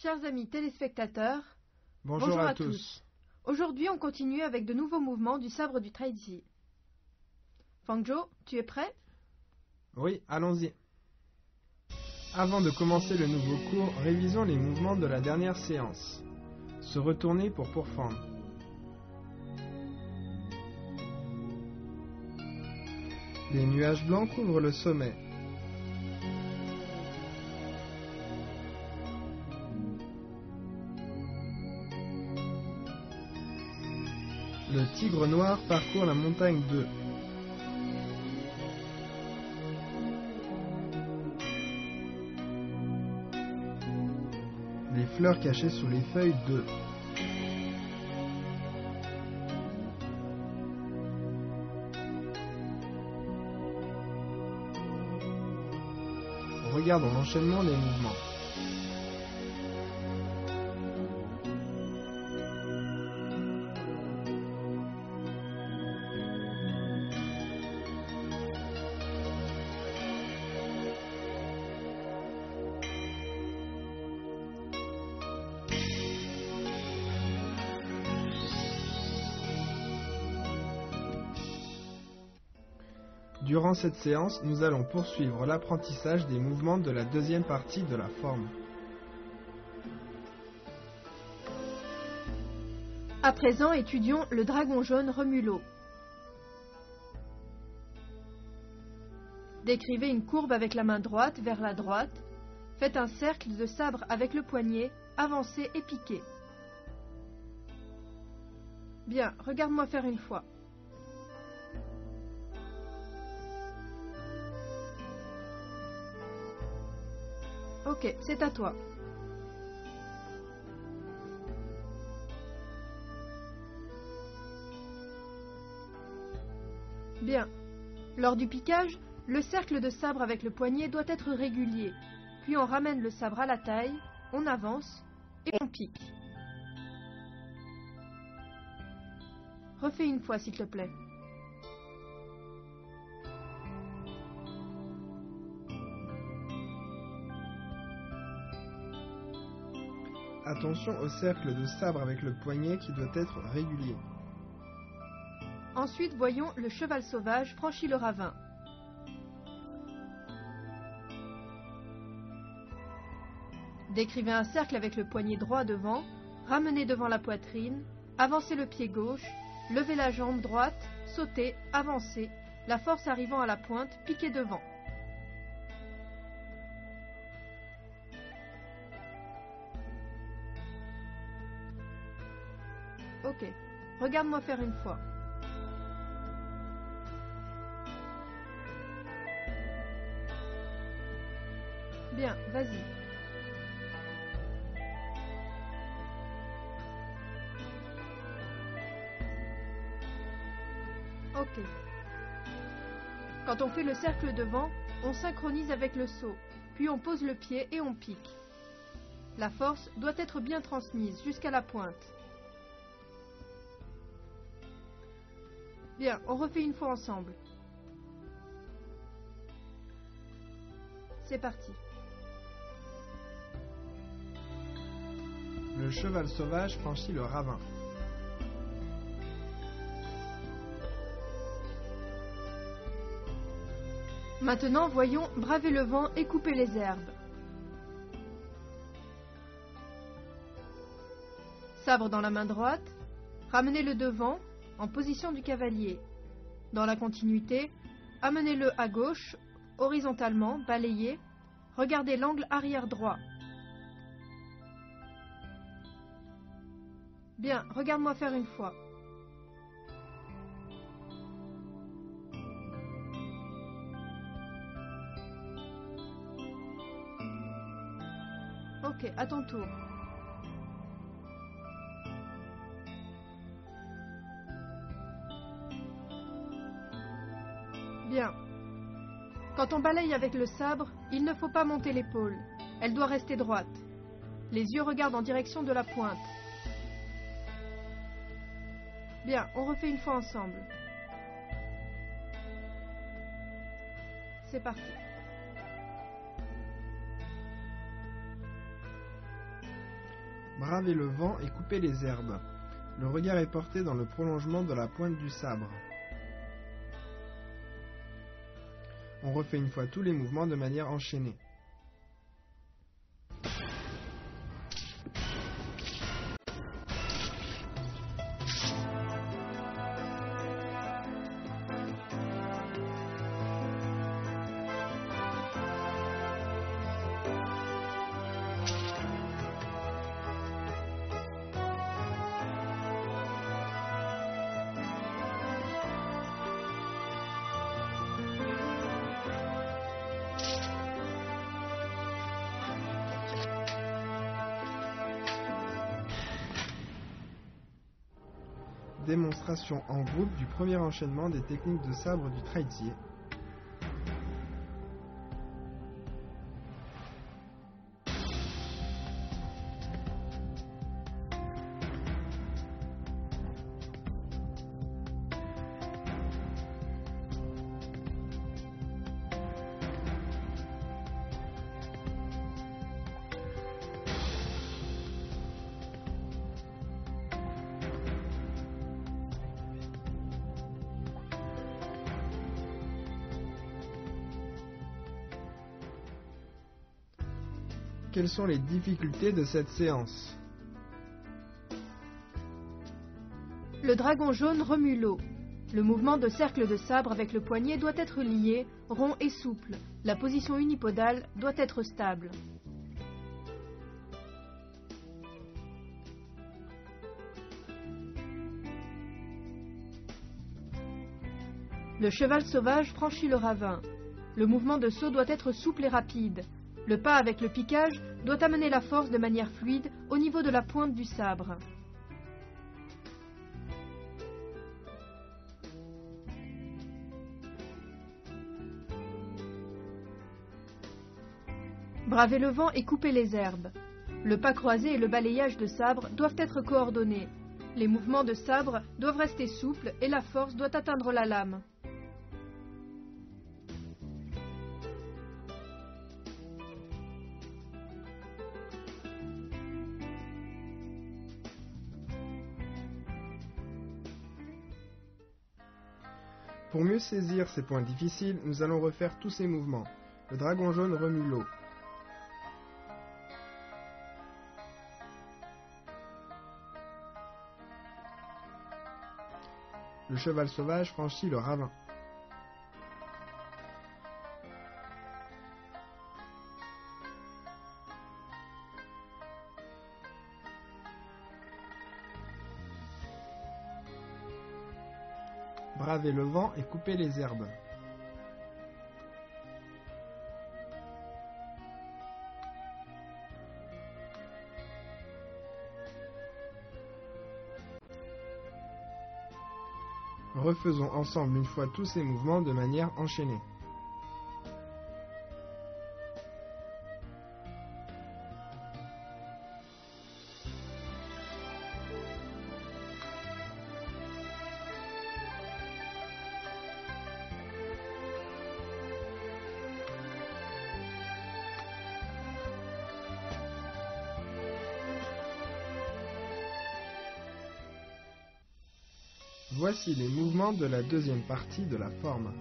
Chers amis téléspectateurs, Bonjour à tous. Aujourd'hui, on continue avec de nouveaux mouvements du sabre du Taizi. Fangzhou, tu es prêt? Oui, allons-y. Avant de commencer le nouveau cours, révisons les mouvements de la dernière séance. Se retourner pour pourfendre. Les nuages blancs couvrent le sommet. Le tigre noir parcourt la montagne 2. Les fleurs cachées sous les feuilles 2. Regardons l'enchaînement des mouvements. Durant cette séance, nous allons poursuivre l'apprentissage des mouvements de la deuxième partie de la forme. À présent, étudions le dragon jaune remuleau. Décrivez une courbe avec la main droite vers la droite. Faites un cercle de sabre avec le poignet, avancez et piquez. Bien, regarde-moi faire une fois. Ok, c'est à toi. Bien. Lors du piquage, le cercle de sabre avec le poignet doit être régulier. Puis on ramène le sabre à la taille, on avance et on pique. Refais une fois, s'il te plaît. Attention au cercle de sabre avec le poignet qui doit être régulier. Ensuite, voyons le cheval sauvage franchit le ravin. Décrivez un cercle avec le poignet droit devant, ramenez devant la poitrine, avancez le pied gauche, levez la jambe droite, sautez, avancez, la force arrivant à la pointe, piquez devant. Ok, regarde-moi faire une fois. Bien, vas-y. Ok. Quand on fait le cercle devant, on synchronise avec le saut, puis on pose le pied et on pique. La force doit être bien transmise jusqu'à la pointe. Bien, on refait une fois ensemble. C'est parti. Le cheval sauvage franchit le ravin. Maintenant, voyons braver le vent et couper les herbes. Sabre dans la main droite, ramenez-le devant, en position du cavalier. Dans la continuité, amenez-le à gauche, horizontalement, balayez. Regardez l'angle arrière droit. Bien, regarde-moi faire une fois. Ok, à ton tour. Bien. Quand on balaye avec le sabre, il ne faut pas monter l'épaule. Elle doit rester droite. Les yeux regardent en direction de la pointe. Bien, on refait une fois ensemble. C'est parti. Bravez le vent et coupez les herbes. Le regard est porté dans le prolongement de la pointe du sabre. On refait une fois tous les mouvements de manière enchaînée. Démonstration en groupe du premier enchaînement des techniques de sabre du traitier. Quelles sont les difficultés de cette séance? Le dragon jaune remue l'eau. Le mouvement de cercle de sabre avec le poignet doit être lié, rond et souple. La position unipodale doit être stable. Le cheval sauvage franchit le ravin. Le mouvement de saut doit être souple et rapide. Le pas avec le piquage doit amener la force de manière fluide au niveau de la pointe du sabre. Bravez le vent et coupez les herbes. Le pas croisé et le balayage de sabre doivent être coordonnés. Les mouvements de sabre doivent rester souples et la force doit atteindre la lame. Pour mieux saisir ces points difficiles, nous allons refaire tous ces mouvements. Le dragon jaune remue l'eau. Le cheval sauvage franchit le ravin. Bravez le vent et coupez les herbes. Refaisons ensemble une fois tous ces mouvements de manière enchaînée. Voici les mouvements de la deuxième partie de la forme.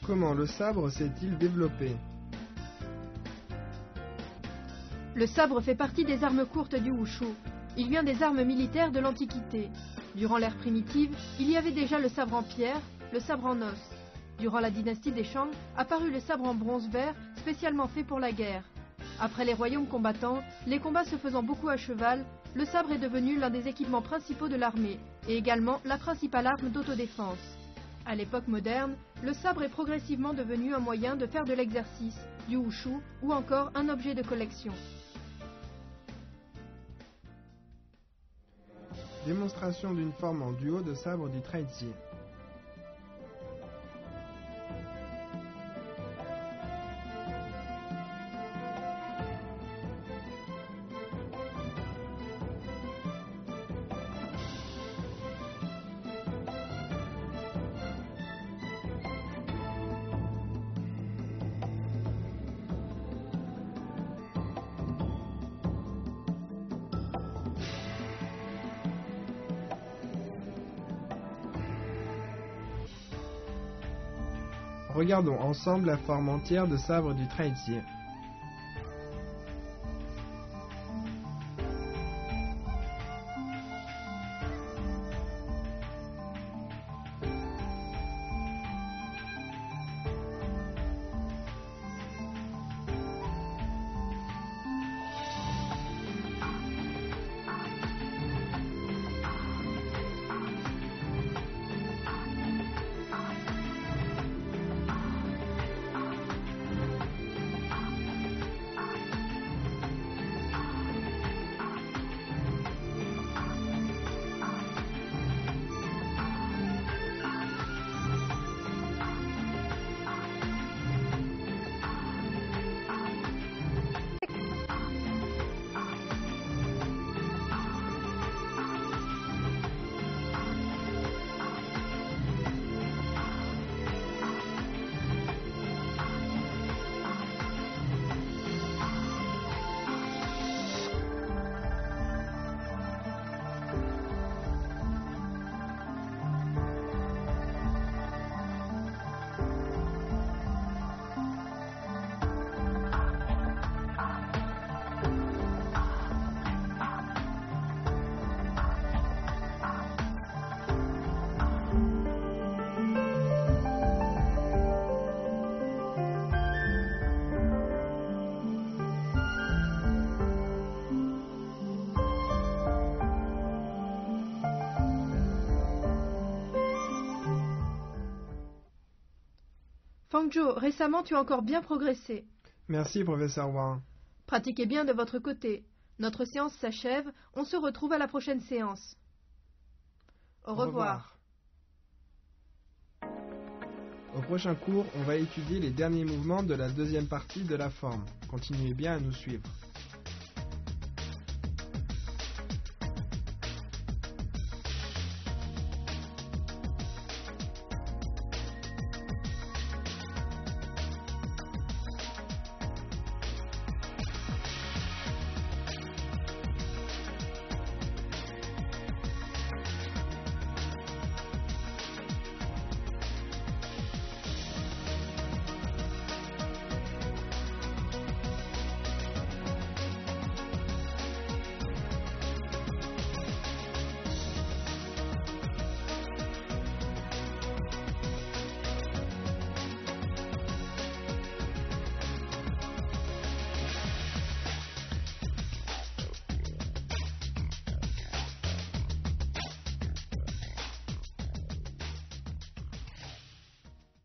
Comment le sabre s'est-il développé? Le sabre fait partie des armes courtes du wushu. Il vient des armes militaires de l'Antiquité. Durant l'ère primitive, il y avait déjà le sabre en pierre, le sabre en os. Durant la dynastie des Shang, apparut le sabre en bronze vert, spécialement fait pour la guerre. Après les royaumes combattants, les combats se faisant beaucoup à cheval, le sabre est devenu l'un des équipements principaux de l'armée, et également la principale arme d'autodéfense. À l'époque moderne, le sabre est progressivement devenu un moyen de faire de l'exercice, du wushu ou encore un objet de collection. Démonstration d'une forme en duo de sabre du traitier. Regardons ensemble la forme entière de sabre du Traitier. Fangzhou, récemment tu as encore bien progressé. Merci, professeur Wang. Pratiquez bien de votre côté. Notre séance s'achève, on se retrouve à la prochaine séance. Au revoir. Au prochain cours, on va étudier les derniers mouvements de la deuxième partie de la forme. Continuez bien à nous suivre.